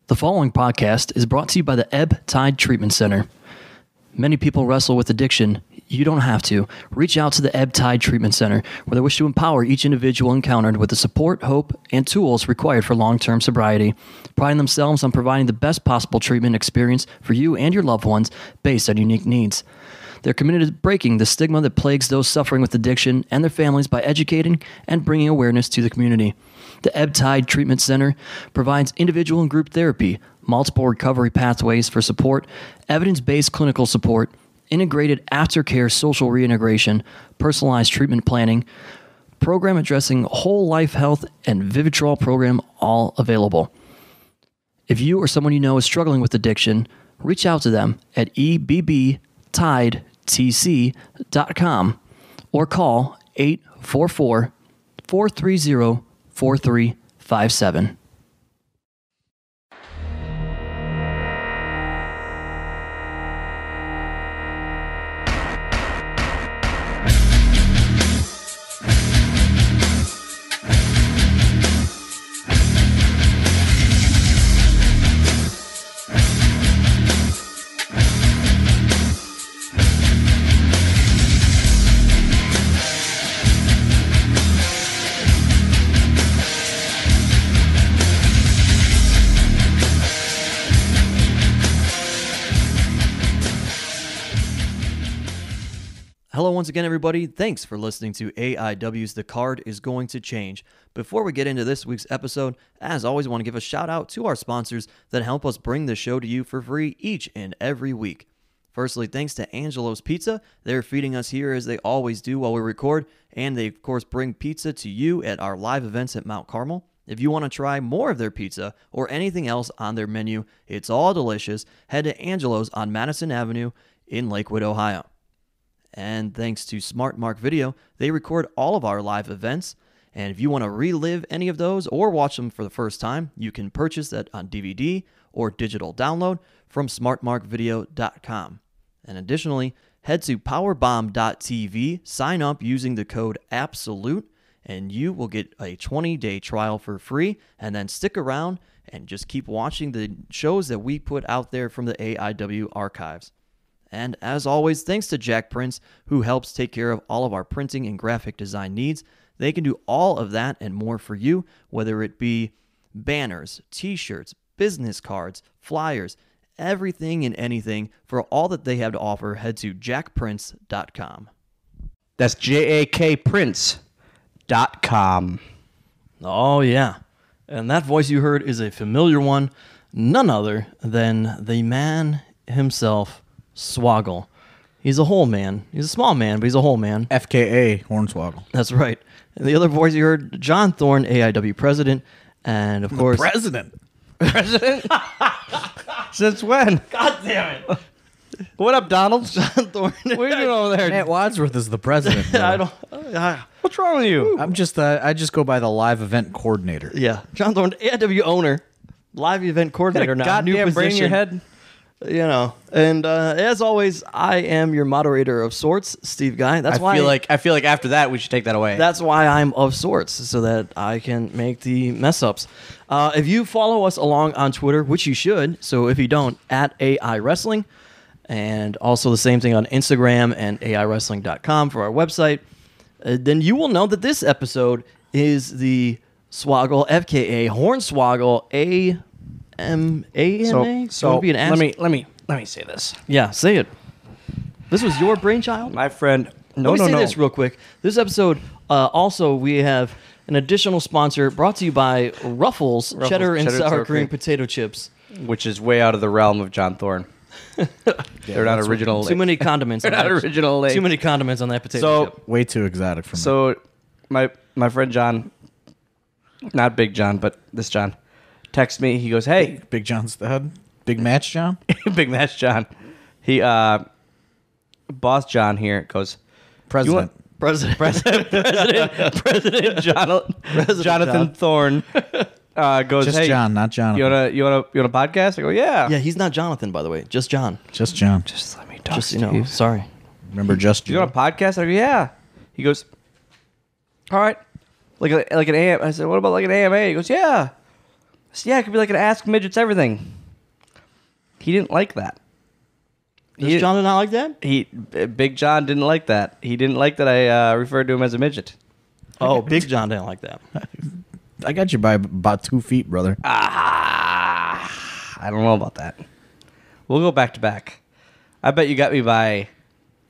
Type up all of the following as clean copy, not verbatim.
The following podcast is brought to you by the Ebb Tide Treatment Center. Many people wrestle with addiction. You don't have to. Reach out to the Ebb Tide Treatment Center, where they wish to empower each individual encountered with the support, hope, and tools required for long-term sobriety, priding themselves on providing the best possible treatment experience for you and your loved ones based on unique needs. They're committed to breaking the stigma that plagues those suffering with addiction and their families by educating and bringing awareness to the community. The Ebb Tide Treatment Center provides individual and group therapy, multiple recovery pathways for support, evidence-based clinical support, integrated aftercare social reintegration, personalized treatment planning, program addressing whole life health, and Vivitrol program, all available. If you or someone you know is struggling with addiction, reach out to them at ebbtidetc.com or call 844-430-4357. Hello once again, everybody. Thanks for listening to AIW's The Card is Going to Change. Before we get into this week's episode, as always, I want to give a shout out to our sponsors that help us bring the show to you for free each and every week. Firstly, thanks to Angelo's Pizza. They're feeding us here as they always do while we record, and they, of course, bring pizza to you at our live events at Mount Carmel. If you want to try more of their pizza or anything else on their menu, it's all delicious. Head to Angelo's on Madison Avenue in Lakewood, Ohio. And thanks to Smart Mark Video, they record all of our live events. And if you want to relive any of those or watch them for the first time, you can purchase that on DVD or digital download from smartmarkvideo.com. And additionally, head to powerbomb.tv, sign up using the code ABSOLUTE, and you will get a 20-day trial for free. And then stick around and just keep watching the shows that we put out there from the AIW archives. And as always, thanks to Jack Prince, who helps take care of all of our printing and graphic design needs. They can do all of that and more for you, whether it be banners, t-shirts, business cards, flyers, everything and anything. For all that they have to offer, head to jackprince.com. That's JAKPrince.com. Oh, yeah. And that voice you heard is a familiar one, none other than the man himself, Swoggle. He's a whole man. He's a small man, but he's a whole man. FKA Hornswoggle. That's right. And the other voice you heard, John Thorne, AIW president, and of course... President? President? Since when? God damn it. What up, Donald? John Thorne. What are you doing over there? Matt Wadsworth is the president. Bro. I don't... What's wrong with you? I just go by the live event coordinator. Yeah. John Thorne, AIW owner, live event coordinator now. Goddamn new brain in your position. head. You know, and as always, I am your moderator of sorts, Steve Guy. That's why I feel like after that we should take that away. That's why I'm of sorts, so that I can make the mess ups. If you follow us along on Twitter, which you should, so if you don't, at AI Wrestling, and also the same thing on Instagram and AIWrestling.com for our website, then you will know that this episode is the Swoggle, FKA Hornswoggle, AMA. So be an let me say this. Yeah, say it. This was your brainchild? My friend. Let me say this real quick. This episode, also, we have an additional sponsor brought to you by Ruffles cheddar and sour cream potato chips. Which is way out of the realm of John Thorne. They're not original. Too many condiments. They're not original. Too many condiments on that potato chip. Way too exotic for me. So, my friend John, not Big John, but this John, texts me. He goes, "Hey, Big John's the head. Big Match John? Big Match John." He, Boss John here goes, President. President Jonathan Thorne goes, Just "Hey, John, not Jonathan. You want a podcast?" I go, "Yeah." Yeah, he's not Jonathan, by the way. Just John. Just John. Just let me talk. Just, sorry. Remember Just You want a podcast? I go, "Yeah." He goes, "All right." Like an AM. I said, "What about like an AMA?" He goes, "Yeah." I So yeah, it could be like an Ask Midgets Everything. He didn't like that. Does John not like that? Big John didn't like that. He didn't like that I referred to him as a midget. Oh, Big John didn't like that. I got you by about 2 feet, brother. I don't know about that. We'll go back to back. I bet you got me by...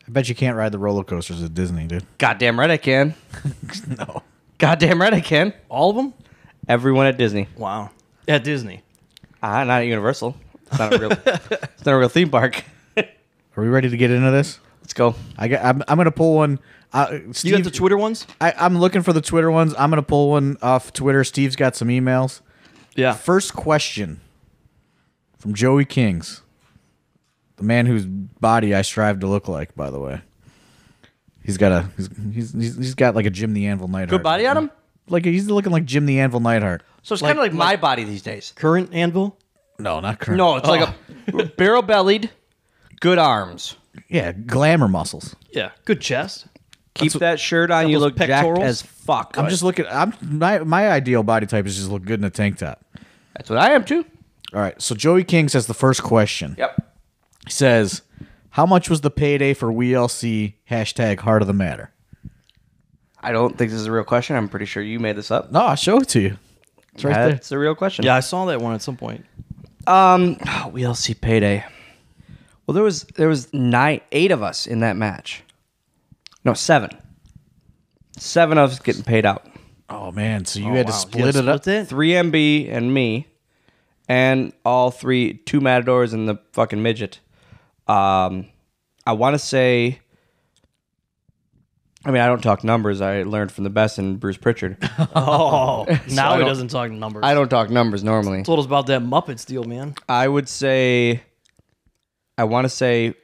I bet you can't ride the roller coasters at Disney, dude. Goddamn right I can. No. Goddamn right I can. All of them? Everyone at Disney. Wow. At Disney. Not at Universal. It's not a real. It's not a real theme park. Are we ready to get into this? Let's go. I'm gonna pull one. Steve, You got the Twitter ones? I'm looking for the Twitter ones. I'm gonna pull one off Twitter. Steve's got some emails. Yeah. First question from Joey Kings, the man whose body I strive to look like. By the way, he's got like a Jim the Anvil Neidhart. Good body on him? Like he's looking like Jim the Anvil Neidhart. So it's kind of like my body these days. Current Anvil? No, not current. No, it's like a barrel-bellied, good arms. Yeah, glamour muscles. Yeah. Good chest. Keep that shirt on, you those look jacked pectorals? as fuck. I'm just looking. My ideal body type is just look good in a tank top. That's what I am too. All right, so Joey King says the first question. Yep. He says, how much was the payday for WeeLC # Heart of the Matter? I don't think this is a real question. I'm pretty sure you made this up. No, I'll show it to you. It's right there. It's a real question. Yeah, I saw that one at some point. WeeLC payday. Well, there was 8 of us in that match. No, 7. 7 of us getting paid out. Oh, man, so you Oh, had to wow. split You had to it up? split it? 3 MB and me, and all 2 Matadors and the fucking midget. I want to say... I mean, I don't talk numbers. I learned from the best in Bruce Pritchard. Oh, now I he don't- doesn't talk numbers. I don't talk numbers normally. Told us about that Muppets deal, man. I would say... I want to say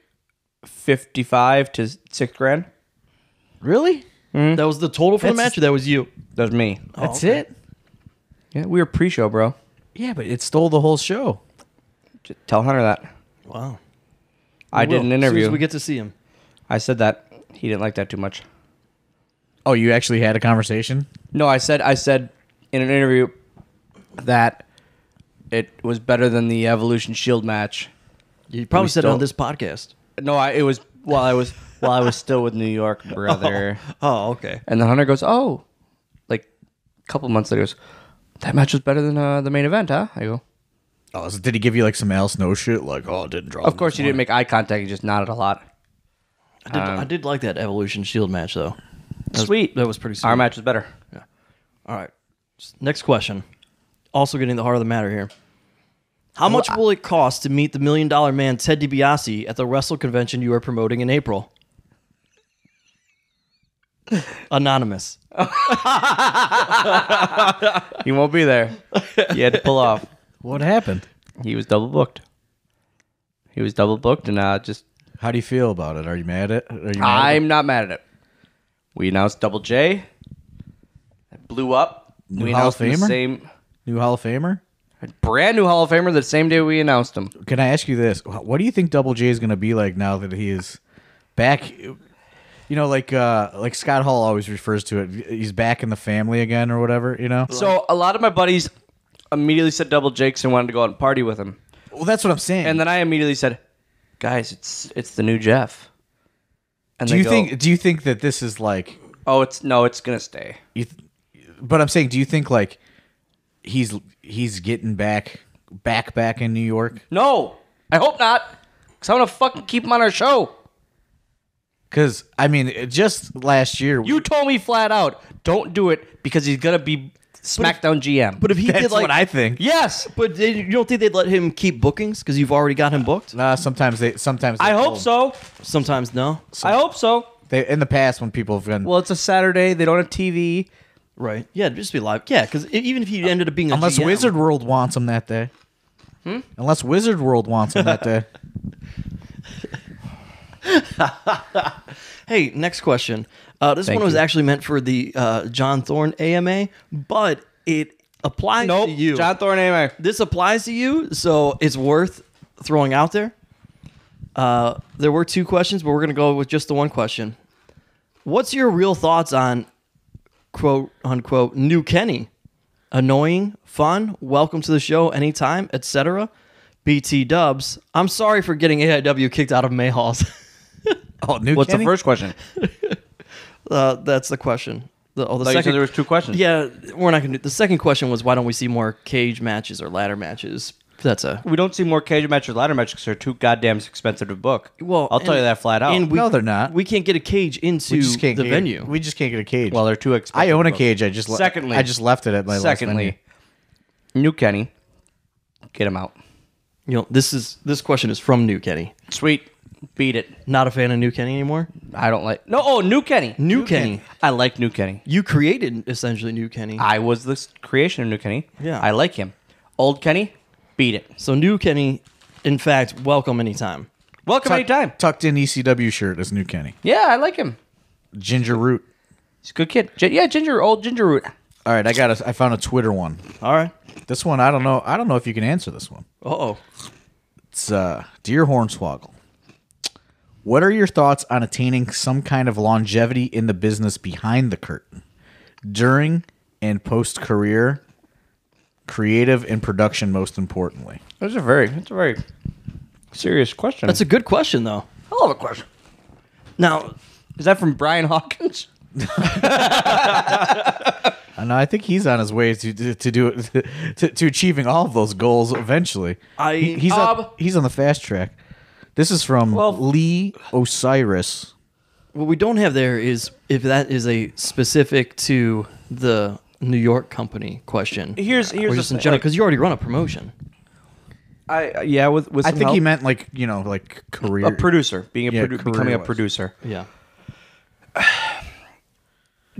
55 to $6,000. Really? That was the total for the That's- match, or that was you? That was me. That's okay. it? Yeah, we were pre-show, bro. Yeah, but it stole the whole show. Just tell Hunter that. Wow. I did an interview. As soon as we get to see him. I said that. He didn't like that too much. Oh, you actually had a conversation? No, I said in an interview that it was better than the Evolution Shield match. You probably We said it on still- this podcast. No, it was while I was still with New York, brother. Oh, okay. And then Hunter goes, "Oh," like a couple months later, he goes, "That match was better than the main event, huh?" I go, Oh, so did he give you like some Al Snow shit? Like, oh, it didn't draw. "Of course, he didn't make eye contact. He just nodded a lot." I did like that Evolution Shield match, though. Sweet. That was pretty sweet. Our match was better. All right. Next question. Also getting the heart of the matter here. How much will it cost to meet the $1 Million Man Ted DiBiase at the Wrestle convention you are promoting in April? Anonymous. He won't be there. He had to pull off. What happened? He was double booked. And just How do you feel about it? Are you mad at it? I'm not mad at it. We announced Double J. It blew up. New We Hall of announced him the Famer? New Hall of Famer? brand new Hall of Famer the same day we announced him. Can I ask you this? What do you think Double J is going to be like now that he is back? You know, like Scott Hall always refers to it. He's back in the family again or whatever, you know? So a lot of my buddies immediately said Double Jakes and wanted to go out and party with him. Well, that's what I'm saying. And then I immediately said, guys, it's the new Jeff. And do they you think that this is like... Oh, it's gonna stay. But I'm saying, do you think like he's getting back in New York? No, I hope not. Because I want to fucking keep him on our show. Because, I mean, just last year... You told me flat out, don't do it because he's going to be SmackDown GM. But if he That's did like... what I think. Yes. But you don't think they'd let him keep bookings because you've already got him booked? Sometimes they I hope so. Sometimes no. I hope so. In the past, when people have been... Well, it's a Saturday. They don't have TV. Right. Yeah, it'd just be live. Yeah, because even if he ended up being a Unless GM, Wizard World wants him that day. Unless Wizard World wants him that day. Hey, next question. This Thank one was you. actually meant for the John Thorne AMA, but it applies Nope. to you. John Thorne AMA. This applies to you, so it's worth throwing out there. There were 2 questions, but we're going to go with just the one question. What's your real thoughts on, quote, unquote, New Kenny? annoying, fun, welcome to the show anytime, etc. BT Dubs, I'm sorry for getting AIW kicked out of Mayhall's. Oh, New What's Kenny? the first question? That's the question. The You second, said there was 2 questions. yeah, we're not gonna. The second question was why don't we see more cage matches or ladder matches? That's a We don't see more cage matches or ladder matches because they're too goddamn expensive to book. well. I'll tell you that flat out. And No, they're not. We can't get a cage into We just can't the get, venue. We just can't get a cage. Well, they're too expensive. I own to a book. cage. I Secondly, just left it at my last venue. Secondly, New Kenny, get him out. This question is from New Kenny. Sweet, beat it. Not a fan of New Kenny anymore. I don't like. No, New Kenny. New Kenny. I like New Kenny. You created essentially New Kenny. I was the creation of New Kenny. Yeah. I like him. Old Kenny, beat it. So New Kenny, in fact, welcome anytime. Welcome anytime. Tucked in ECW shirt as New Kenny. Yeah, I like him. Ginger root. He's a good kid. Old ginger root. All right, I found a Twitter one. All right. This one, I don't know if you can answer this one. Uh-oh. It's Dear Hornswoggle. What are your thoughts on attaining some kind of longevity in the business behind the curtain, during and post career, creative and production, most importantly? That's a very serious question. That's a good question, though. I love a question. Now, Is that from Brian Hawkins? I know. I think he's on his way to do it to achieving all of those goals eventually. He's on the fast track. This is from Lee Osiris. what we don't have there is if that is a specific to the New York company question. Here's or just the in thing, general, because you already run a promotion. with I some think he help. meant like career. A producer, becoming a career-wise. producer. Yeah.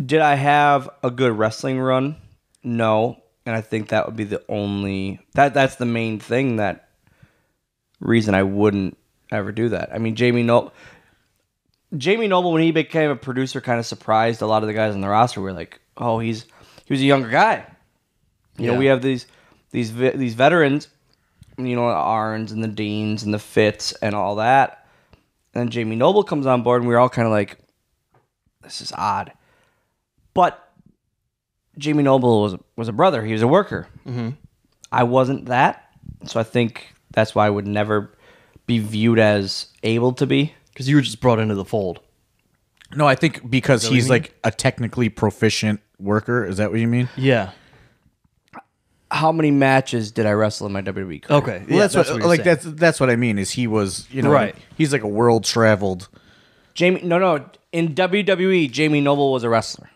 Did I have a good wrestling run? No, and I think that would be the only that's the main thing that reason I wouldn't ever do that. I mean, Jamie Noble when he became a producer kind of surprised a lot of the guys on the roster. Were like, oh, he was a younger guy. You know, we have these veterans, you know, the Arns and the Deans and the Fitz and all that. And then Jamie Noble comes on board, and we were all kind of like, this is odd. But Jamie Noble was a brother. He was a worker. Mm-hmm. I wasn't that. So I think that's why I would never be viewed as able to be. Because you were just brought into the fold. No, I think because what you he's mean? like a technically proficient worker. Is that what you mean? Yeah. How many matches did I wrestle in my WWE career? Okay. Well, yeah, that's what you're like saying. that's what I mean. Is he was Right. He's like a world traveled. Jamie, no. In WWE, Jamie Noble was a wrestler.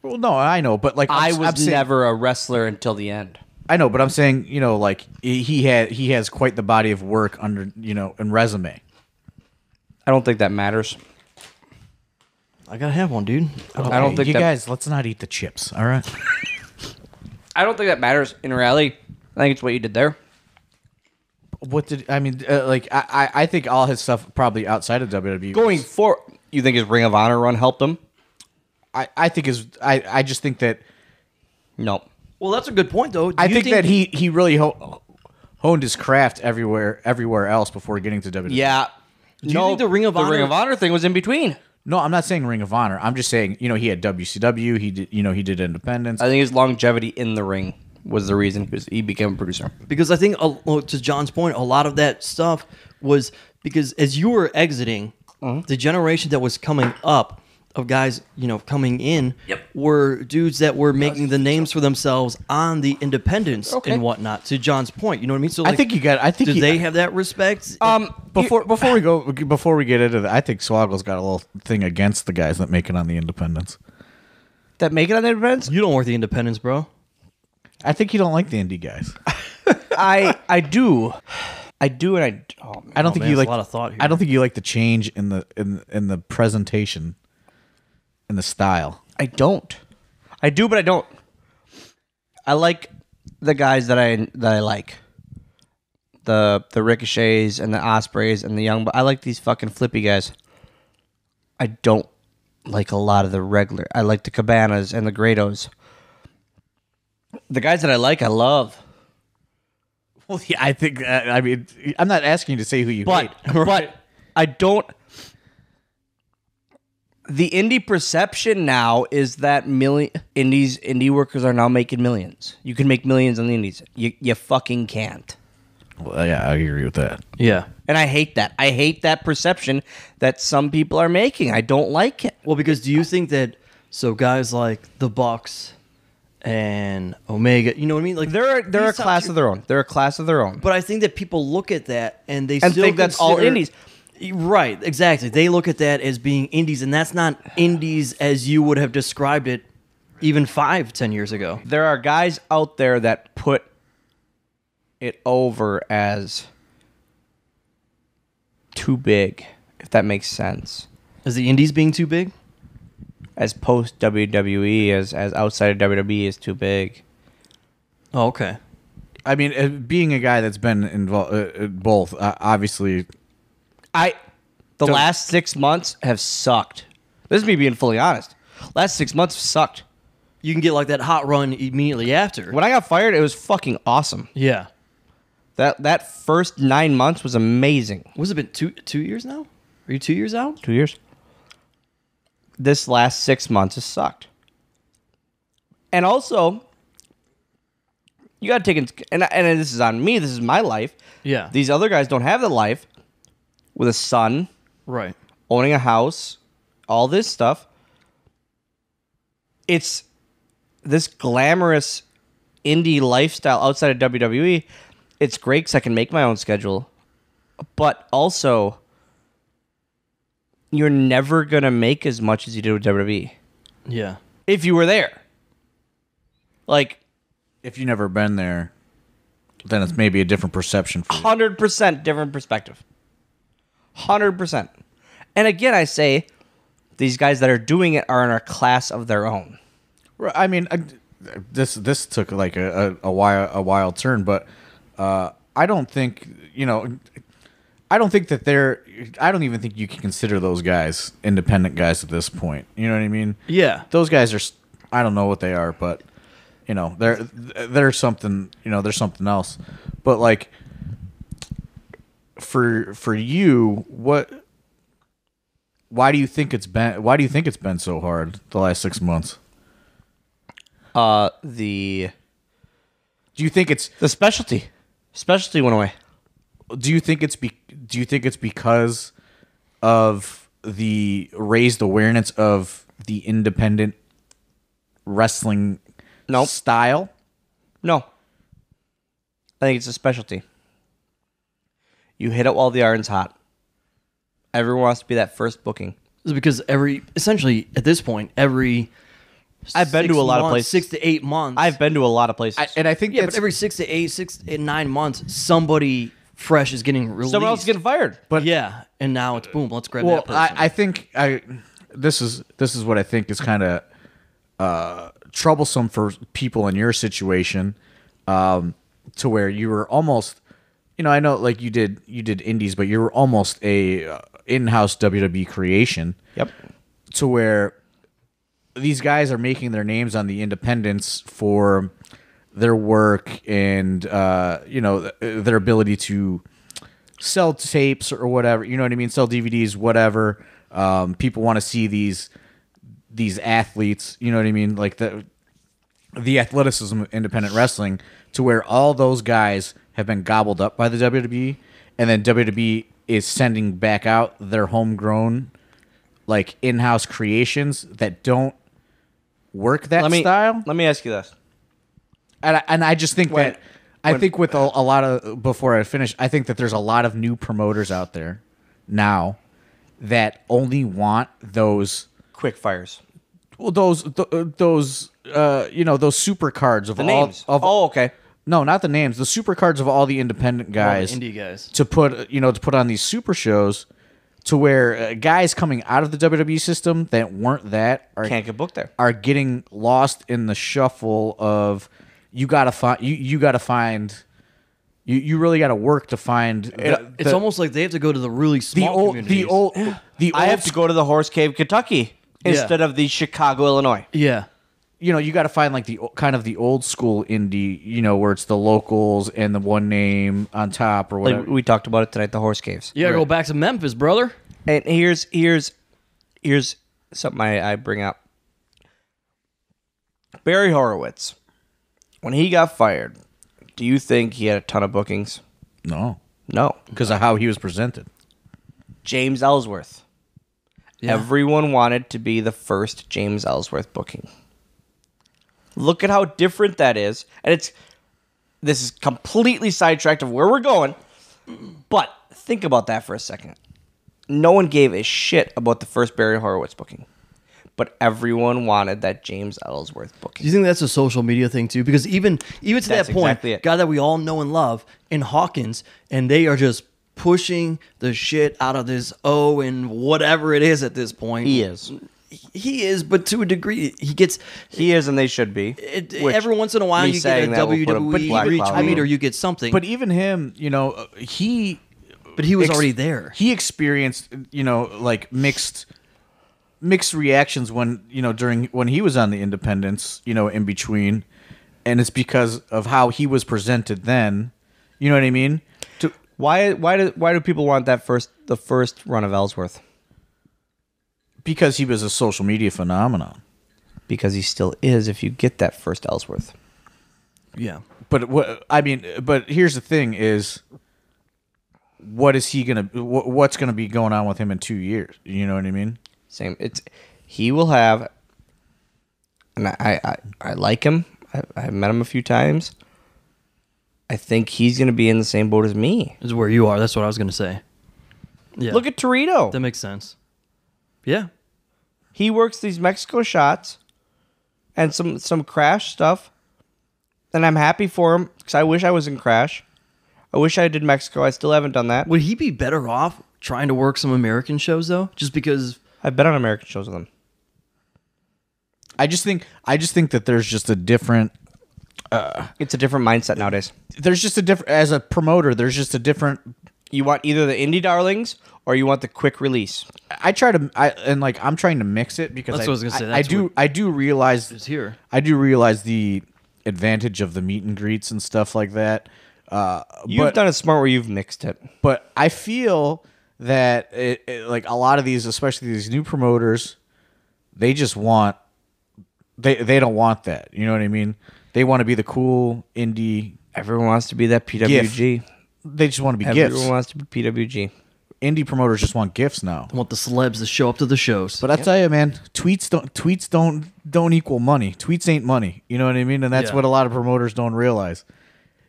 Well, no, I know, but like I I'm was saying- never a wrestler until the end. I know, but I'm saying like he has quite the body of work under and resume. I don't think that matters. I gotta have one, dude. I don't think you that, guys. Let's not eat the chips. All right. I don't think that matters in reality. I think it's what you did there. What did I mean? I think all his stuff probably outside of WWE. Going for you think his Ring of Honor run helped him? I think I just think that No. Well, that's a good point, though. I think that he really honed his craft everywhere else before getting to WWE. Yeah. you think the Ring of Honor- The Ring of Honor thing was in between. No, I'm not saying Ring of Honor. I'm just saying he had WCW. He did he did Independence. I think his longevity in the ring was the reason he became a producer. Because I think, to John's point, a lot of that stuff was because as you were exiting, the generation that was coming up of guys, coming in were dudes that were making the names for themselves on the independents and whatnot. To John's point, you know what I mean? So I think do they have that respect? Before we get into that, I think Swoggle's got a little thing against the guys that make it on the independents. That make it on the independents? You don't work the independents, bro. I think you don't like the indie guys. I do. I do, and I. Oh, man. I don't think man, you there's like. a lot of thought here. I don't think you like the change in the presentation, in the style. I don't. I do, but I don't. I like the guys that I like. The Ricochets and the Ospreys and the Young. I like these fucking flippy guys. I don't like a lot of the regular. I like the Cabanas and the Grados. The guys that I like, I love. Well, yeah, I think. I mean, I'm not asking you to say who you hate. But I don't. The indie perception now is that indie workers are now making millions. You can make millions on the indies. You fucking can't. Well, yeah, I agree with that. Yeah. And I hate that. I hate that perception that some people are making. I don't like it. Well, because do you think that guys like the Bucks and Omega, you know what I mean? Like They're a class of their own. They're a class of their own. But I think that people look at that and they And still think that's all indies. Right, exactly. They look at that as being indies, and that's not indies as you would have described it even 5-10 years ago. There are guys out there that put it over as too big, if that makes sense. Is the indies being too big? As post WWE, as outside of WWE is too big. Oh, okay. I mean, being a guy that's been involved both, obviously. The last 6 months have sucked. This is me being fully honest. Last 6 months sucked. You can get like that hot run immediately after. When I got fired, it was fucking awesome. Yeah. That first 9 months was amazing. Was it been two years now? Are you 2 years out? 2 years. This last 6 months has sucked. And also, you got to take and this is on me. This is my life. Yeah. These other guys don't have the life with a son, Right. owning a house, all this stuff. It's this glamorous indie lifestyle outside of WWE. It's great because I can make my own schedule. But also, you're never going to make as much as you did with WWE. Yeah. If you were there. Like, If you've never been there, then it's maybe a different perception for you. 100% different perspective. 100%. And again, I say, these guys that are doing it are in a class of their own. I mean, this took like a wild turn, but I don't think I don't think that I don't even think you can consider those guys independent guys at this point. You know what I mean? Yeah. Those guys are. I don't know what they are, but they're something. They're something else. But like for you, what? Why do you think it's been? Why do you think it's been so hard the last 6 months? Do you think it's the specialty? Specialty went away. Do you think it's because of the raised awareness of the independent wrestling style? No. I think it's a specialty. You hit it while the iron's hot. Everyone wants to be that first booking. It's because essentially at this point, I've been to a lot of places. 6 to 8 months. I've been to a lot of places. I think but every 6 to 9 months, somebody fresh is getting released. Someone else is getting fired. But yeah, and now it's boom. Let's grab that person. I think this is what I think is kind of troublesome for people in your situation, to where you were almost, I know like you did indies, but you were almost a in-house WWE creation. Yep. To where these guys are making their names on the independents for their work and their ability to sell tapes or whatever, you know what I mean, sell DVDs, whatever. People want to see these athletes, you know what I mean, like the athleticism of independent wrestling, to where all those guys have been gobbled up by the WWE, and then WWE is sending back out their homegrown like in-house creations that don't work that style. Let me ask you this. And I just think I think with a lot of, before I finish, I think that there's a lot of new promoters out there now that only want those quick fires. Well, those super cards of the all names. Okay. No, not the names. The super cards of all the independent guys, indie guys, to put on these super shows, to where guys coming out of the WWE system that weren't can't get booked there, are getting lost in the shuffle of. You gotta find. You really gotta work to find. It's almost like they have to go to the really small communities. I have to go to the Horse Cave, Kentucky, instead of the Chicago, Illinois. Yeah. You got to find like the kind of the old school indie. Where it's the locals and the one name on top or whatever. Like we talked about it tonight. The Horse Caves. You gotta go back to Memphis, brother. And here's something I bring up. Barry Horowitz, when he got fired, do you think he had a ton of bookings? No, No. because of how he was presented. James Ellsworth. Yeah. Everyone wanted to be the first James Ellsworth booking. Look at how different that is. And this is completely sidetracked of where we're going. But think about that for a second. No one gave a shit about the first Barry Horowitz booking. But everyone wanted that James Ellsworth Do booking. you think that's a social media thing too? Because even to That's that point, exactly it. guy that we all know and love in Hawkins, and they are just pushing the shit out of this O and whatever it is at this point. He is. He is, but to a degree, he gets. He is, and they should be. Which, Every once in a while, me you get a saying that will put a WWE black cloud retweet over or it. you get something. But even him, he was already there. He experienced, like mixed reactions when, during when he was on the independents, in between, and it's because of how he was presented then. You know what I mean? Why do people want the first run of Ellsworth? Because he was a social media phenomenon. Because he still is if you get that first Ellsworth. Yeah. But here's the thing: is what's gonna be going on with him in 2 years? You know what I mean? Same. He will have, and I like him. I've met him a few times. I think he's going to be in the same boat as me. This is where you are. That's what I was going to say. Yeah. Look at Torito. That makes sense. Yeah. He works these Mexico shots and some Crash stuff, and I'm happy for him because I wish I was in Crash. I wish I did Mexico. I still haven't done that. Would he be better off trying to work some American shows though? Just because I've been on American shows with him. I just think that there's just a different. It's a different mindset nowadays. There's just a different. As a promoter, there's just a different. You want either the indie darlings or you want the quick release. I'm trying to mix it because That's what I was gonna say. I do realize it's here. I do realize the advantage of the meet and greets and stuff like that. You've done it smart where you've mixed it. But I feel that like a lot of these, especially these new promoters, they just want they don't want that. You know what I mean? They want to be the cool indie. Everyone wants to be that PWG. They just want to be Everyone gifts. wants to be PWG. Indie promoters just want gifts now. I want the celebs to show up to the shows. But I tell you, man, tweets don't equal money. Tweets ain't money. You know what I mean? And that's Yeah. what a lot of promoters don't realize.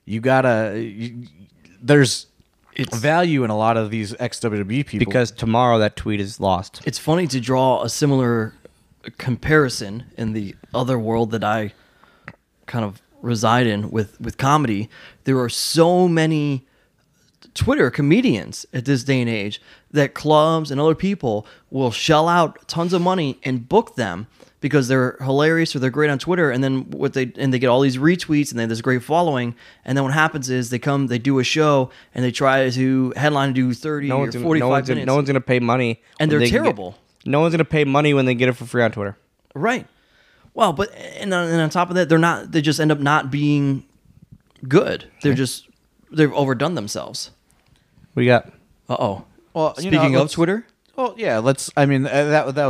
There's value in a lot of these XWB people Because tomorrow that tweet is lost. It's funny to draw a similar comparison in the other world that I kind of reside in with comedy. There are so many Twitter comedians at this day and age that clubs and other people will shell out tons of money and book them because they're hilarious or they're great on Twitter, and then they get all these retweets and they have this great following, and then what happens is they do a show and they try to headline and do 30 or 45 minutes. No one's going to pay money. And when they're they can terrible. No one's going to pay money when they get it for free on Twitter. Right. Well, but and on top of that, they just end up not being good. They've overdone themselves. What do you got? Uh-oh. Well, Speaking of Twitter? Well, yeah, that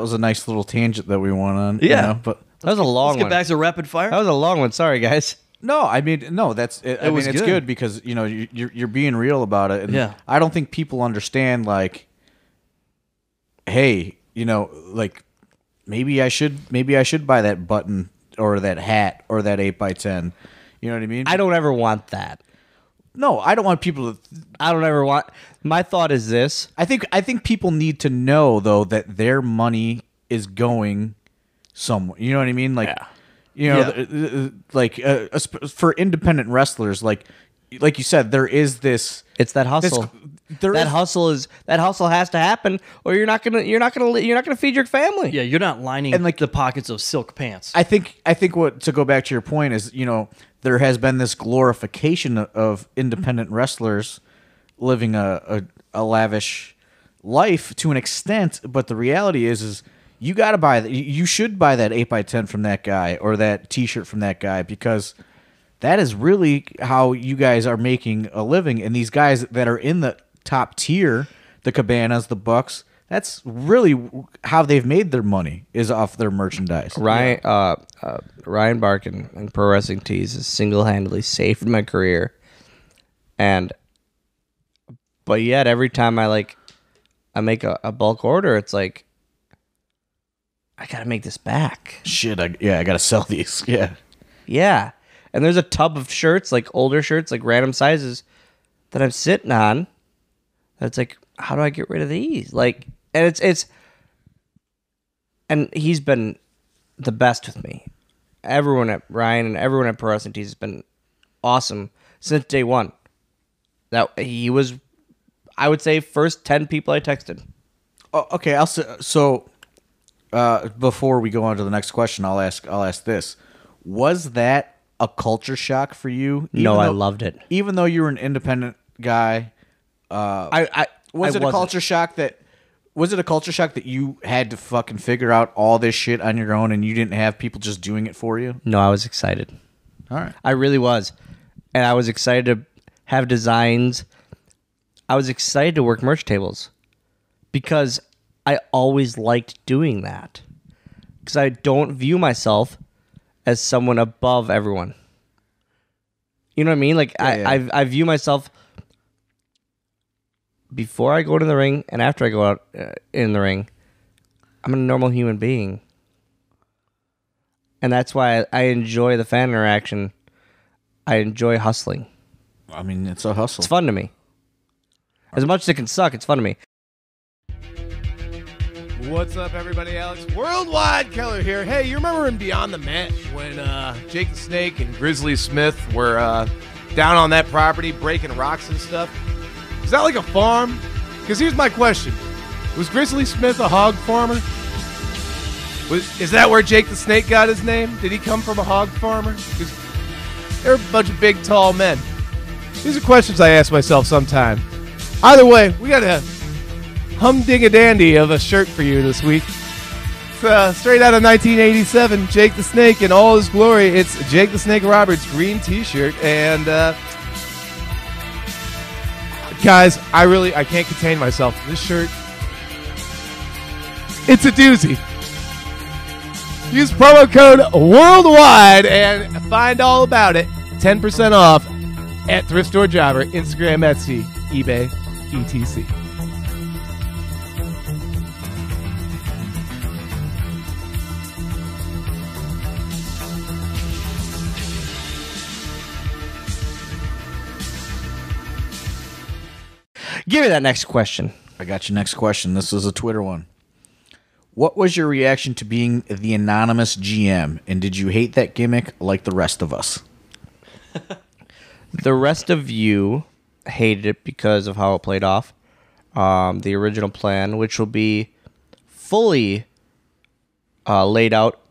was a nice little tangent that we went on. Yeah. But That was a long Let's get one. back to rapid fire. That was a long one. Sorry, guys. that's it. I was mean, it's good. good because you're being real about it. And Yeah. I don't think people understand like, hey, like maybe I should buy that button or that hat or that 8x10. You know what I mean? I don't ever want that. No, I don't want people to. I don't ever want. My thought is this. I think people need to know though that their money is going somewhere. You know what I mean? Like, for independent wrestlers, like you said, there is this. It's that hustle. Hustle has to happen, or you're not gonna feed your family. Yeah, you're not lining And, like, the pockets of silk pants. I think what, to go back to your point, is there has been this glorification of independent wrestlers living a lavish life to an extent, but the reality is you got to buy that. You should buy that 8x10 from that guy or that T-shirt from that guy, because that is really how you guys are making a living. And these guys that are in the top tier, the Cabanas, the Bucks, That's really how they've made their money is off their merchandise. Ryan Barkin and Pro Wrestling Tees has single-handedly saved my career, but yet every time I make a bulk order, it's like I gotta make this back. Shit, I gotta sell these. Yeah, and there's a tub of shirts, like older shirts, like random sizes, that I'm sitting on. That's like, how do I get rid of these? Like, and it's, and he's been the best with me. Everyone at Ryan and everyone at Pro Wrestling Tees has been awesome since day one. That he was, I would say, first 10 people I texted. Oh, okay. Before we go on to the next question, I'll ask this: was that a culture shock for you? I loved it. Even though you were an independent guy, was it a culture shock that you had to fucking figure out all this shit on your own and you didn't have people just doing it for you? No, I was excited. All right. I really was. And I was excited to have designs. I was excited to work merch tables because I always liked doing that. Because I don't view myself as someone above everyone. You know what I mean? Like, I view myself before I go to the ring and after I go out in the ring. I'm a normal human being. And that's why I enjoy the fan interaction. I enjoy hustling. I mean, it's a hustle. It's fun to me. As much as it can suck, it's fun to me. What's up, everybody? Alex Worldwide Keller here. Hey, you remember in Beyond the Mat when Jake the Snake and Grizzly Smith were down on that property breaking rocks and stuff? Is that like a farm? Because here's my question. Was Grizzly Smith a hog farmer? Is that where Jake the Snake got his name? Did he come from a hog farmer? Because they're a bunch of big, tall men. These are questions I ask myself sometime. Either way, we got a humding-a-dandy of a shirt for you this week. It's straight out of 1987, Jake the Snake in all his glory. It's Jake the Snake Roberts green t-shirt. And guys, I can't contain myself. This shirt, it's a doozy. Use promo code WORLDWIDE and find all about it. 10% off at Thrift Store Jobber, Instagram, Etsy, eBay, etc. Give me that next question. I got your next question. This is a Twitter one. What was your reaction to being the anonymous GM, and did you hate that gimmick like the rest of us? The rest of you hated it because of how it played off. The original plan, which will be fully laid out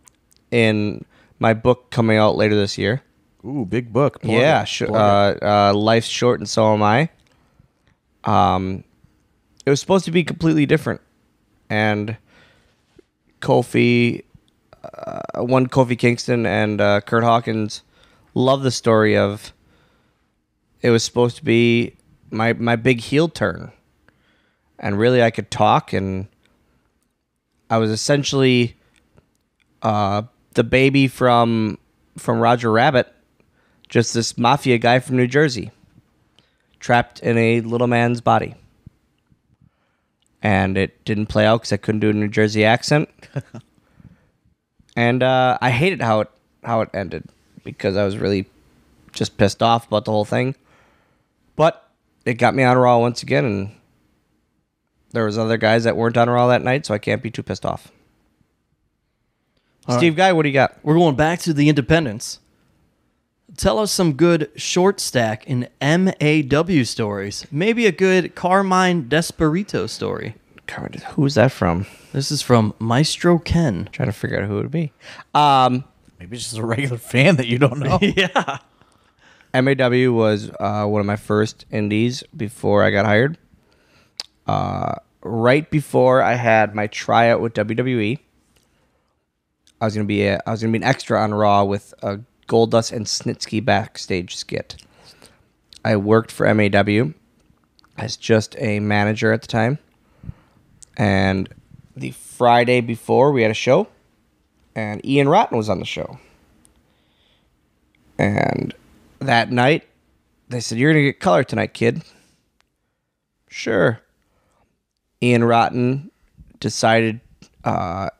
in my book coming out later this year. Ooh, big book. Life's short and so am I. It was supposed to be completely different. And Kofi Kingston and Kurt Hawkins love the story of it was supposed to be my big heel turn. And really I could talk, and I was essentially the baby from Roger Rabbit, just this mafia guy from New Jersey, trapped in a little man's body. And it didn't play out because I couldn't do a New Jersey accent. And I hated how it ended because I was really just pissed off about the whole thing. But it got me on Raw once again, and there was other guys that weren't on Raw that night, so I can't be too pissed off. Steve Guy, what do you got? We're going back to the independents. Tell us some good short stack in MAW stories. Maybe a good Carmine Desperito story. Who's that from? This is from Maestro Ken. Trying to figure out who it would be. Maybe it's just a regular fan that you don't know. Yeah. MAW was one of my first indies before I got hired. Right before I had my tryout with WWE, I was gonna be an extra on Raw with a Goldust and Snitsky backstage skit. I worked for MAW as just a manager at the time, And the Friday before, we had a show, and Ian Rotten was on the show. And that night, they said, "You're going to get color tonight, kid." Sure. Ian Rotten decided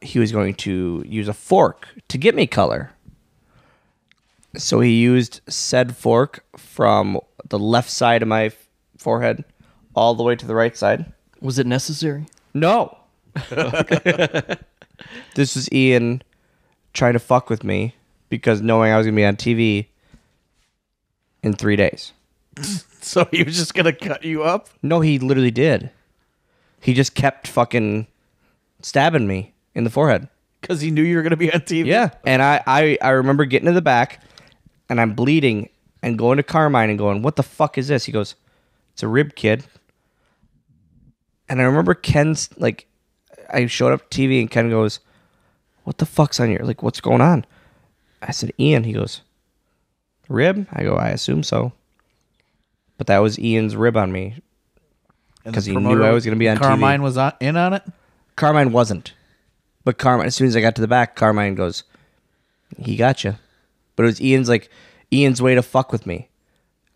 he was going to use a fork to get me color. So he used said fork from the left side of my forehead all the way to the right side. Was it necessary? No. This was Ian trying to fuck with me because knowing I was going to be on TV in 3 days. So he was just gonna cut you up? No, he literally did. He just kept fucking stabbing me in the forehead. Because he knew you were gonna be on TV? Yeah. And I remember getting to the back and I'm bleeding and going to Carmine and going, "What the fuck is this?" He goes, "It's a rib, kid." And I remember Ken's, like, I showed up to TV and Ken goes, "What the fuck's on your, like, what's going on?" I said, "Ian." He goes, "Rib?" I go, "I assume so." But that was Ian's rib on me because he knew I was going to be on Carmine TV. was in on it? Carmine wasn't. But Carmine, as soon as I got to the back, Carmine goes, "He got you." But it was Ian's way to fuck with me.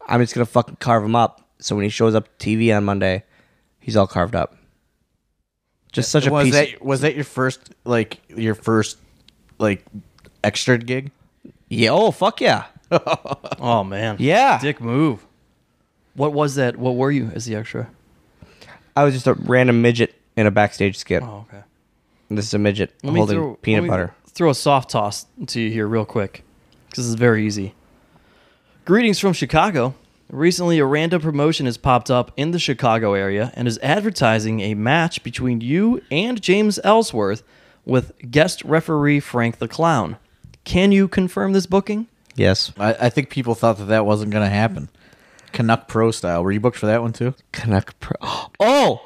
I'm just going to fucking carve him up. So when he shows up TV on Monday, he's all carved up. Just such a piece. Was that your first extra gig? Yeah. Oh, fuck yeah. Oh, man. Yeah. Dick move. What was that? What were you as the extra? I was just a random midget in a backstage skit. Oh, okay. And this is a midget holding peanut butter. Throw a soft toss to you here real quick, because it's very easy. Greetings from Chicago. Recently, a random promotion has popped up in the Chicago area and is advertising a match between you and James Ellsworth with guest referee Frank the Clown. Can you confirm this booking? Yes. I think people thought that wasn't going to happen. Canuck Pro style. Were you booked for that one too? Canuck Pro. Oh!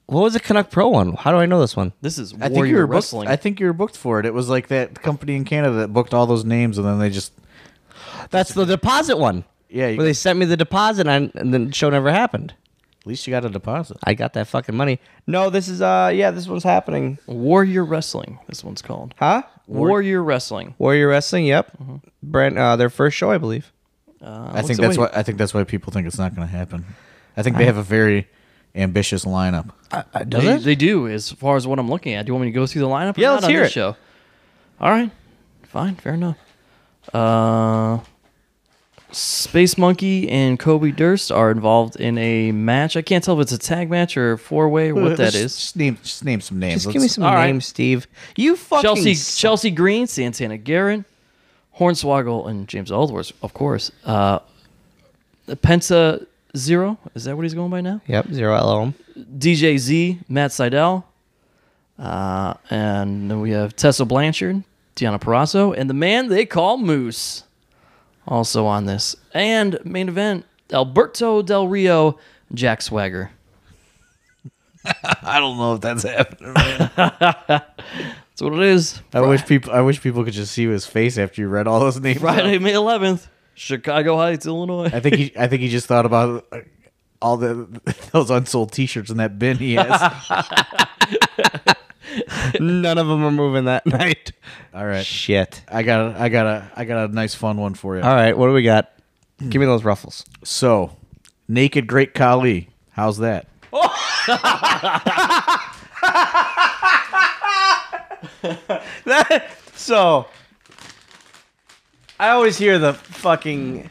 What was the Canuck Pro one? How do I know this one? This is I think Warrior you were Wrestling. booked. I think you were booked for it. It was like that company in Canada that booked all those names, and then they just That's the deposit one. yeah. Where they sent me the deposit and then the show never happened. At least you got a deposit. I got that fucking money. No, this is this one's happening. Warrior Wrestling, this one's called. Huh? Warrior Wrestling. Warrior Wrestling, yep. Brand their first show, I believe. I think that's why people think it's not going to happen. I think they have a very ambitious lineup. They do, as far as what I'm looking at. Do you want me to go through the lineup? Or Yeah, not let's on hear this it. Show? All right, fine, fair enough. Space Monkey and Kobe Durst are involved in a match. I can't tell if it's a tag match or a four-way or what that is. Just name some names. Just give me some all right. names, Steve. You fucking Chelsea Green, Santana Garrett, Hornswoggle, and James Ellsworth, of course. Penta Zero, is that what he's going by now? Yep, Zero LOM. DJ Z, Matt Seidel, and then we have Tessa Blanchard, Deanna Parasso, and the man they call Moose, also on this. And main event, Alberto Del Rio, Jack Swagger. I don't know if that's happening. Man. That's what it is. I wish people could just see his face after you read all those names. Friday, May 11th, Chicago Heights, Illinois. I think he just thought about all those unsold T-shirts in that bin he has. None of them are moving that night. All right, Shit. I got a nice fun one for you. All right, what do we got? Give me those ruffles. So, Naked Great Khali, how's that? So, I always hear the fucking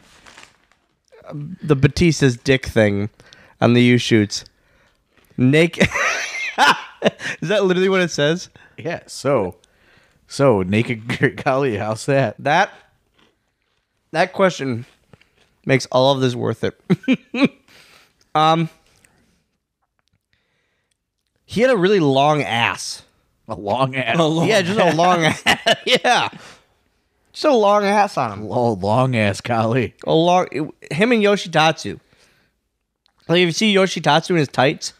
the Batista's dick thing on the U shoots. Naked. Is that literally what it says? Yeah. So Naked Great Khali, how's that? That question makes all of this worth it. He had a really long ass. A long ass. Yeah, just a long ass. Yeah. Just a long ass on him. Oh, long ass Khali. Him and Yoshitatsu. Like, if you see Yoshitatsu in his tights,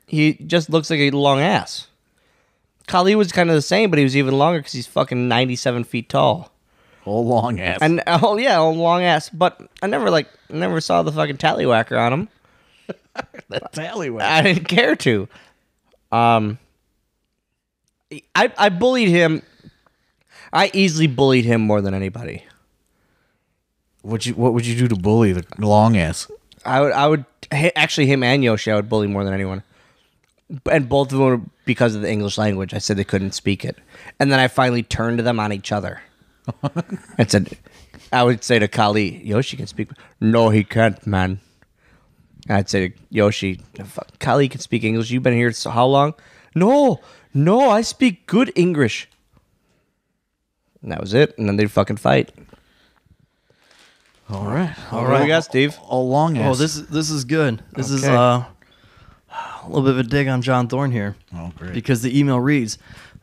he just looks like a long ass. Khali was kind of the same, but he was even longer because he's fucking 97 feet tall. Oh, long ass. And long ass. But I never saw the fucking tallywhacker on him. that tallywhack. I didn't care to. I bullied him. I easily bullied him more than anybody. What would you do to bully the long ass? I would actually him and Yoshi. I would bully more than anyone, and both of them were because of the English language. I said they couldn't speak it, and then I finally turned to them on each other and said, I would say to Kali, Yoshi can speak. No, he can't, man. And I'd say to Yoshi, Kali can speak English. You've been here so how long? No, I speak good English. And that was it. And then they'd fucking fight. All right. All right, we got Steve. All long ass. Oh, this is good. This is a little bit of a dig on John Thorne here. Oh, great. Because the email reads,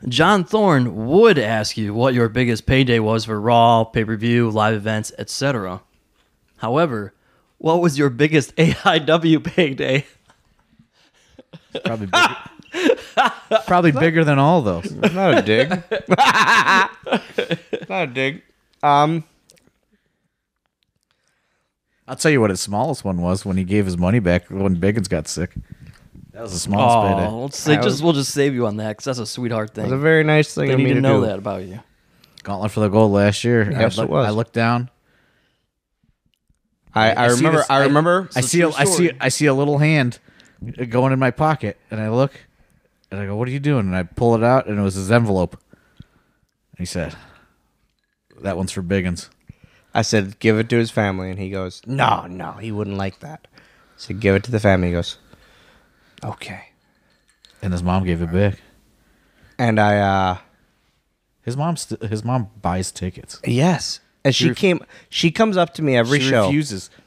John Thorne would ask you what your biggest payday was for Raw, pay-per-view, live events, etc. However, what was your biggest AIW payday? Probably bigger. Probably bigger than all those. Not a dig. Not a dig. I'll tell you what his smallest one was when he gave his money back when Biggins got sick. That was the smallest payday. We'll just save you on that because that's a sweetheart thing. It was a very nice thing They of me need to to know do. that about you. Gauntlet for the gold last year. Yes, it was. I looked down. I see remember. this- I remember. I see a little hand going in my pocket, and I look, and I go, "What are you doing?" And I pull it out, and it was his envelope. And he said, "That one's for Biggins." I said, give it to his family. And he goes, no, he wouldn't like that. I said, give it to the family. He goes, okay. And his mom gave it back. And His mom buys tickets. yes. And she comes up to me every show.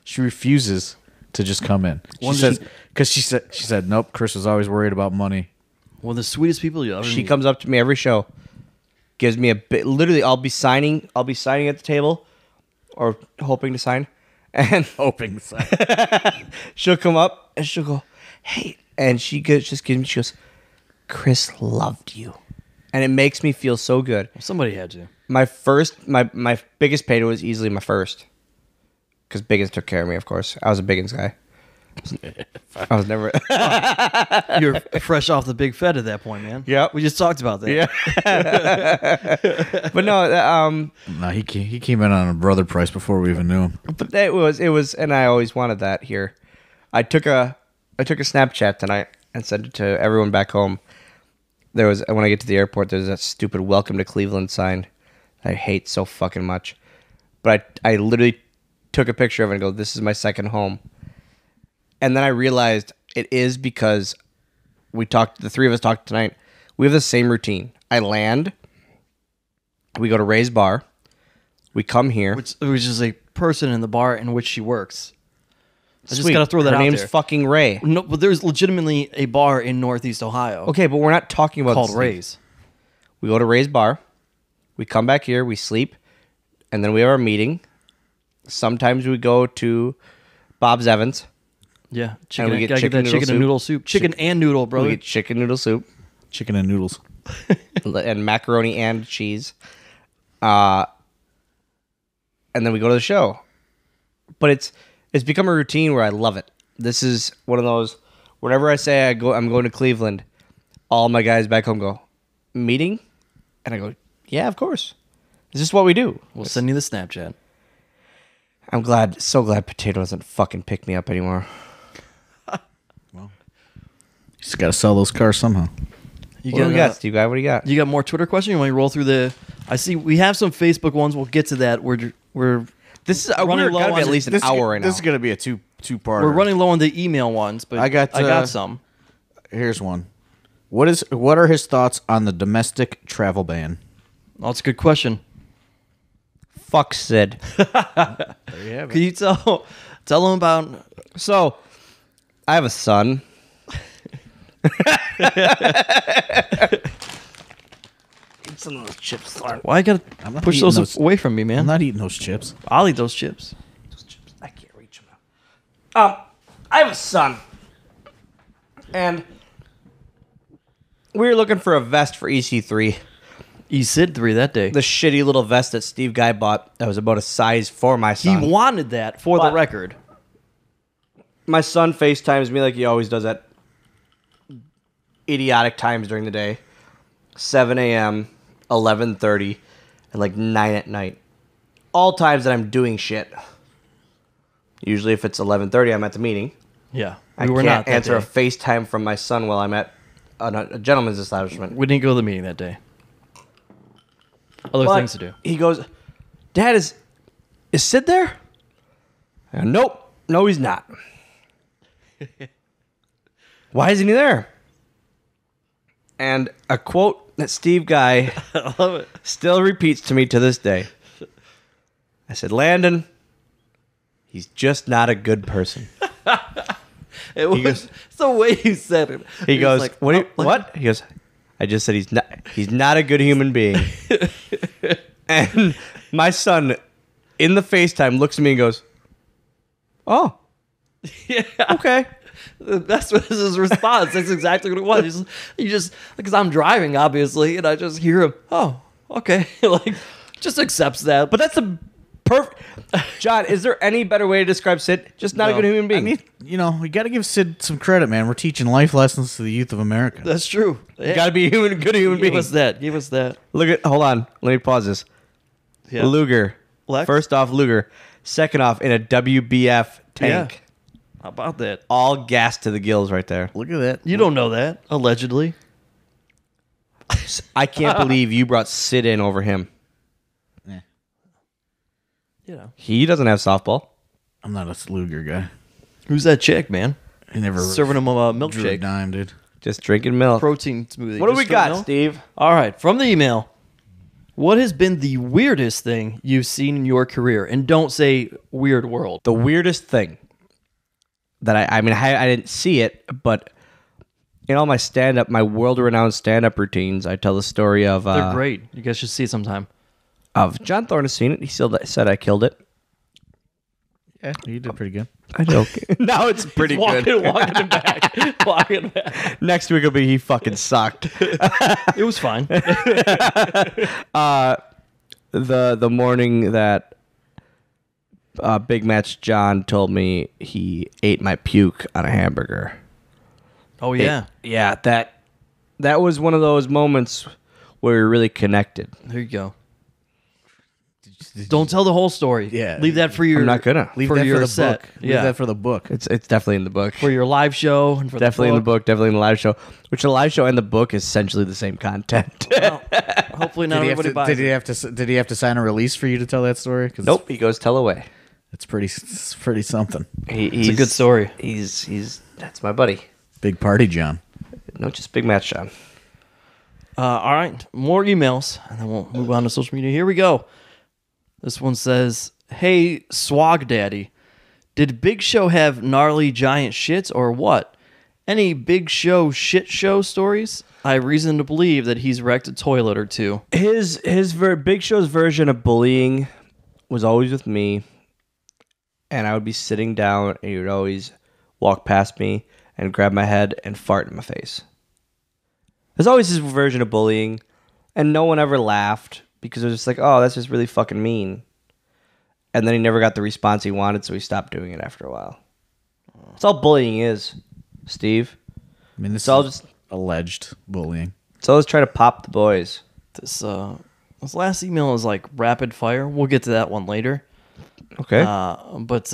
She refuses to just come in. She said, nope. Chris was always worried about money. One of the sweetest people you ever She meet. comes up to me every show, gives me a bit. Literally, I'll be signing at the table, or hoping to sign, and Hoping. she'll come up and she'll go, hey, and she goes, Chris loved you, and it makes me feel so good. Somebody had to. My biggest payday was easily my first, because Biggins took care of me. Of course, I was a Biggins guy. I was never. You're fresh off the big Fed at that point, man. Yep. We just talked about that. Yeah. But no, No, he came in on a brother price before we even knew him. but it was, and I always wanted that here. I took a Snapchat tonight and sent it to everyone back home. There was, when I get to the airport, there's that stupid "Welcome to Cleveland" sign I hate so fucking much. But I literally took a picture of it and go, "This is my second home." And then I realized it is because the three of us talked tonight. We have the same routine. I land, we go to Ray's bar, we come here. Which is a person in the bar in which she works. I just Sweet. gotta throw that Her out name's there. fucking Ray. No, but there's legitimately a bar in Northeast Ohio Okay, but we're not talking about called this. Ray's. We go to Ray's bar, we come back here, we sleep, and then we have our meeting. Sometimes we go to Bob's Evans. Yeah, And we get gotta chicken that noodle chicken and soup. noodle soup. Chicken and noodle, brother. We get chicken noodle soup Chicken and noodles. and macaroni and cheese. And then we go to the show. But it's become a routine where I love it. This is one of those, whenever I say I'm going to Cleveland, all my guys back home go, meeting? And I go, yeah, of course. This is what we do. We'll send you the Snapchat. I'm so glad Potato doesn't fucking pick me up anymore. You just got to sell those cars somehow. You What do we got, Steve Guy? What do you got? You got more Twitter questions? You want me to roll through the? I see we have some Facebook ones. We'll get to that. We're This is running we're low gotta be on at least an hour right now. This is going to be a two-part. we're running low on the email ones, but I got some. Here's one. What are his thoughts on the domestic travel ban? Oh, that's a good question. Fuck Sid. There you have Can you tell them about? So, I have a son. Eat some of those chips, Thorne. Why you I'm gotta not push eating those those. away from me, man? I'm not eating those chips. I'll eat those chips. I can't reach them now. I have a son. And we were looking for a vest for EC3. Sid 3 that day. The shitty little vest that Steve Guy bought that was about a size for my He son. wanted that for the But- record. My son FaceTimes me like he always does at idiotic times during the day. 7 a.m., 11:30, and like 9 at night. All times that I'm doing shit. Usually if it's 11:30, I'm at the meeting. Yeah. I can't answer a FaceTime from my son while I'm at a gentleman's establishment. We didn't go to the meeting that day. Other things to do. He goes, Dad, is Sid there? I go, nope. No, he's not. Why isn't he there? And a quote that Steve Guy I love it. still repeats to me to this day. I said, Landon, he's just not a good person. It was goes- it's the way you said it. He goes, like, what? He goes, I just said he's not a good human being. And my son, in the FaceTime, looks at me and goes, oh, Yeah. okay. That's what his response. That's exactly what it was. He just because I'm driving, obviously, and I just hear him. Oh, okay. Like, just accepts that. But that's a perfect. John, is there any better way to describe Sid? Just not a No. good human being. I mean, we got to give Sid some credit, man. We're teaching life lessons to the youth of America. That's true. you got to be a good human Give being. us that. Give us that. Look at. Hold on. Let me pause this. Yeah. Luger. Lex? First off, Luger. Second off, in a WBF tank. Yeah. How about that? All gas to the gills right there. Look at that. You don't know that, allegedly. I can't believe you brought Sid in over him. You know. He doesn't have softball. I'm not a Sluger guy. Who's that chick, man? He never Serving him a drew a milkshake. dime, dude. Just drinking milk. Protein smoothie. What do we Just don't got, know. Steve? All right. From the email. What has been the weirdest thing you've seen in your career? And don't say weird world. The weirdest thing that I didn't see it, but in all my stand-up, my world-renowned stand-up routines, I tell the story of They're great. You guys should see it sometime. of John Thorne has seen it. He still said I killed it. Yeah, you did pretty good. I joke. Now it's pretty good. Walking it back. Walking it back. Next week will be he fucking sucked. It was fine. The morning that Big Match John told me he ate my puke on a hamburger. Oh, yeah. Yeah, that was one of those moments where we really connected. There you go. Don't tell the whole story. Yeah. Leave that for your. I'm not gonna. Leave for that your for the set. book. Leave Yeah. that for the book. It's definitely in the book. For your live show and for Definitely in the the book, definitely in the live show. Which the live show and the book is essentially the same content. Well, hopefully not everybody buys did it. he have to sign a release for you to tell that story? 'Cause Nope, he goes tell away. it's pretty something. It's a good story. He's that's my buddy. Big party, John. No, just Big Match John. All right, more emails, and then we'll move on to social media. Here we go. This one says, "Hey, Swog Daddy, did Big Show have gnarly giant shits or what? Any Big Show shit show stories? I have reason to believe that he's wrecked a toilet or two." His Big Show's version of bullying was always with me, and I would be sitting down, and he would always walk past me and grab my head and fart in my face. There's always his version of bullying, and no one ever laughed because it was just like, oh, that's just really fucking mean. And then he never got the response he wanted, so he stopped doing it after a while. That's all bullying is, Steve. I mean, this It's all is just alleged bullying. it's always try to pop the boys. This last email is like rapid fire. We'll get to that one later. Okay. But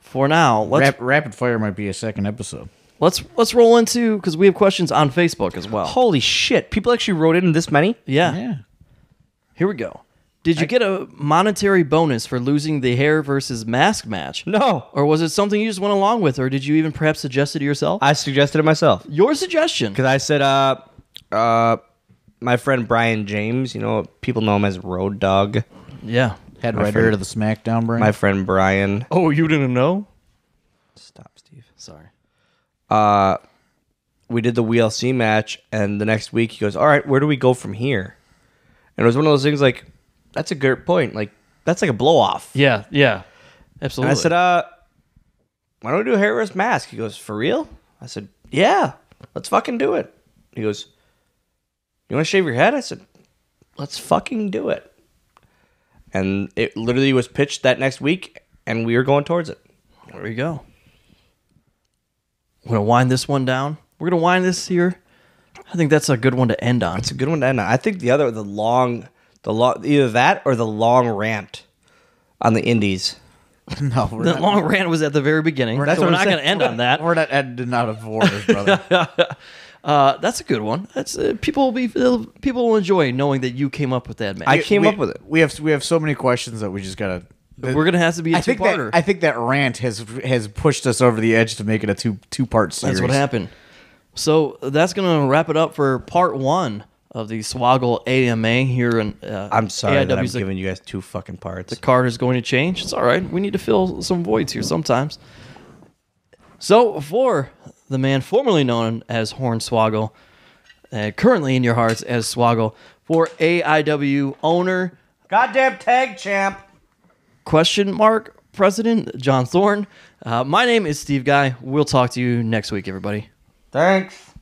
for now, let's Rapid fire might be a second episode. let's roll into because we have questions on Facebook as well. Holy shit! People actually wrote in this many. Yeah. Here we go. Did you get a monetary bonus for losing the hair versus mask match? No, Or was it something you just went along with, or did you even perhaps suggest it to yourself? I suggested it myself Your suggestion. because I said, my friend Brian James, people know him as Road Dog. Yeah. Head My writer friend- of the SmackDown brand. My friend Brian. Oh, you didn't know? Stop, Steve. Sorry. We did the WeeLC match, and the next week he goes, "All right, where do we go from here?" And it was one of those things like, "That's a good point. Like, that's like a blow off." Yeah. And Absolutely. I said, "Why don't we do a hair versus mask?" He goes, "For real?" I said, "Yeah, let's fucking do it." He goes, "You want to shave your head?" I said, "Let's fucking do it." And it literally was pitched that next week, and we were going towards it. There you go. I'm going to wind this one down. we're gonna wind this here. I think that's a good one to end on. It's a good one to end on. I think the long, either that or the long rant on the indies. No, The long rant was at the very beginning. We're not going to end on that. We're not ending out of orders, brother. That's a good one. That's people will enjoy knowing that you came up with that, man. I came up with it. We have so many questions that we just gotta. We're gonna have to be a two-parter. I think that rant has pushed us over the edge to make it a two-part series. That's what happened. So that's gonna wrap it up for part 1 of the Swoggle AMA here in. I'm sorry that I'm AIW's giving you guys 2 fucking parts. The card is going to change. It's all right. We need to fill some voids here sometimes. So for the man formerly known as Hornswoggle, currently in your hearts as Swoggle, for AIW owner, goddamn tag champ, President John Thorne. My name is Steve Guy. We'll talk to you next week, everybody. Thanks.